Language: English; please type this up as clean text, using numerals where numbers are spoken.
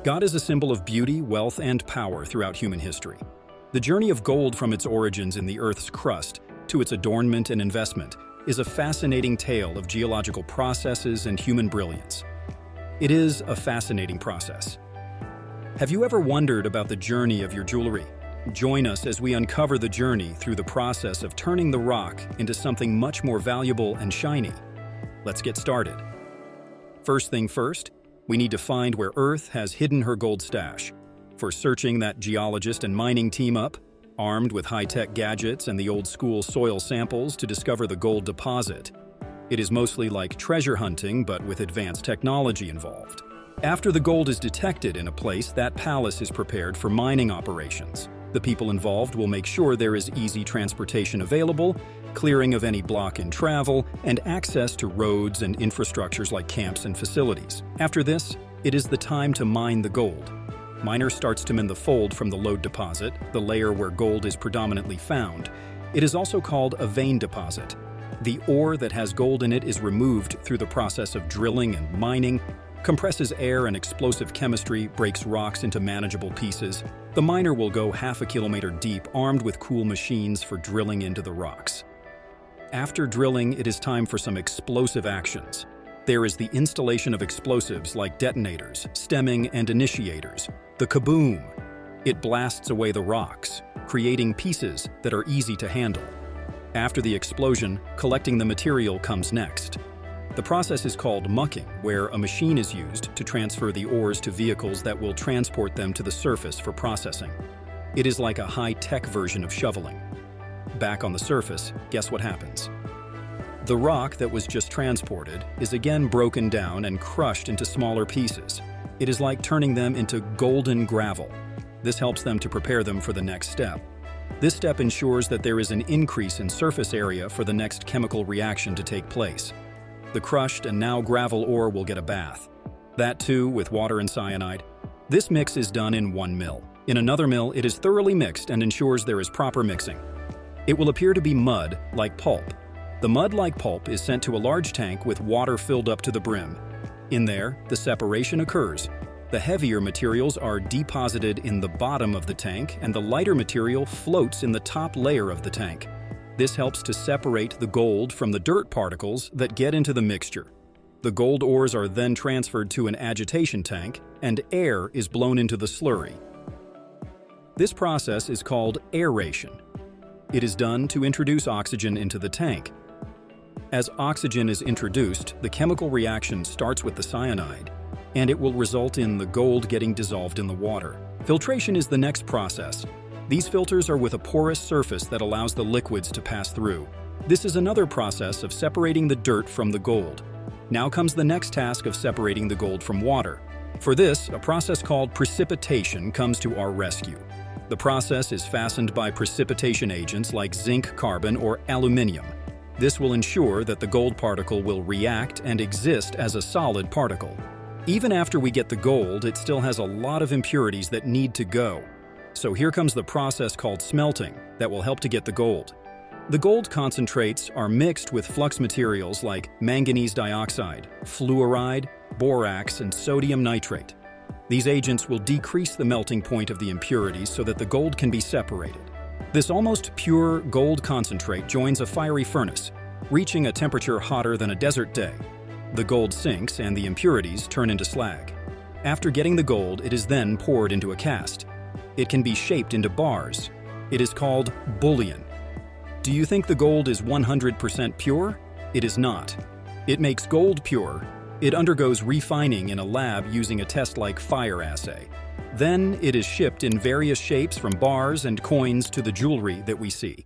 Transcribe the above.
God is a symbol of beauty, wealth, and power throughout human history. The journey of gold from its origins in the Earth's crust to its adornment and investment is a fascinating tale of geological processes and human brilliance. It is a fascinating process. Have you ever wondered about the journey of your jewelry? Join us as we uncover the journey through the process of turning the rock into something much more valuable and shiny. Let's get started. First thing first, we need to find where Earth has hidden her gold stash. For searching, that geologist and mining team up, armed with high-tech gadgets and the old-school soil samples to discover the gold deposit. It is mostly like treasure hunting, but with advanced technology involved. After the gold is detected in a place, that palace is prepared for mining operations. The people involved will make sure there is easy transportation available, clearing of any block in travel, and access to roads and infrastructures like camps and facilities. After this, it is the time to mine the gold. Miner starts to min the fold from the lode deposit, the layer where gold is predominantly found. It is also called a vein deposit. The ore that has gold in it is removed through the process of drilling and mining, compresses air and explosive chemistry, breaks rocks into manageable pieces. The miner will go half a kilometer deep, armed with cool machines for drilling into the rocks. After drilling, it is time for some explosive actions. There is the installation of explosives like detonators, stemming, and initiators. The kaboom! It blasts away the rocks, creating pieces that are easy to handle. After the explosion, collecting the material comes next. The process is called mucking, where a machine is used to transfer the ores to vehicles that will transport them to the surface for processing. It is like a high-tech version of shoveling. Back on the surface, guess what happens? The rock that was just transported is again broken down and crushed into smaller pieces. It is like turning them into golden gravel. This helps them to prepare them for the next step. This step ensures that there is an increase in surface area for the next chemical reaction to take place. The crushed and now gravel ore will get a bath. That too with water and cyanide. This mix is done in one mill. In another mill, it is thoroughly mixed and ensures there is proper mixing. It will appear to be mud, like pulp. The mud-like pulp is sent to a large tank with water filled up to the brim. In there, the separation occurs. The heavier materials are deposited in the bottom of the tank, and the lighter material floats in the top layer of the tank. This helps to separate the gold from the dirt particles that get into the mixture. The gold ores are then transferred to an agitation tank, and air is blown into the slurry. This process is called aeration. It is done to introduce oxygen into the tank. As oxygen is introduced, the chemical reaction starts with the cyanide, and it will result in the gold getting dissolved in the water. Filtration is the next process. These filters are with a porous surface that allows the liquids to pass through. This is another process of separating the dirt from the gold. Now comes the next task of separating the gold from water. For this, a process called precipitation comes to our rescue. The process is fastened by precipitation agents like zinc, carbon, or aluminium. This will ensure that the gold particle will react and exist as a solid particle. Even after we get the gold, it still has a lot of impurities that need to go. So here comes the process called smelting that will help to get the gold. The gold concentrates are mixed with flux materials like manganese dioxide, fluoride, borax, and sodium nitrate. These agents will decrease the melting point of the impurities so that the gold can be separated. This almost pure gold concentrate joins a fiery furnace, reaching a temperature hotter than a desert day. The gold sinks and the impurities turn into slag. After getting the gold, it is then poured into a cast. It can be shaped into bars. It is called bullion. Do you think the gold is 100% pure? It is not. It makes gold pure. It undergoes refining in a lab using a test like fire assay. Then it is shipped in various shapes from bars and coins to the jewelry that we see.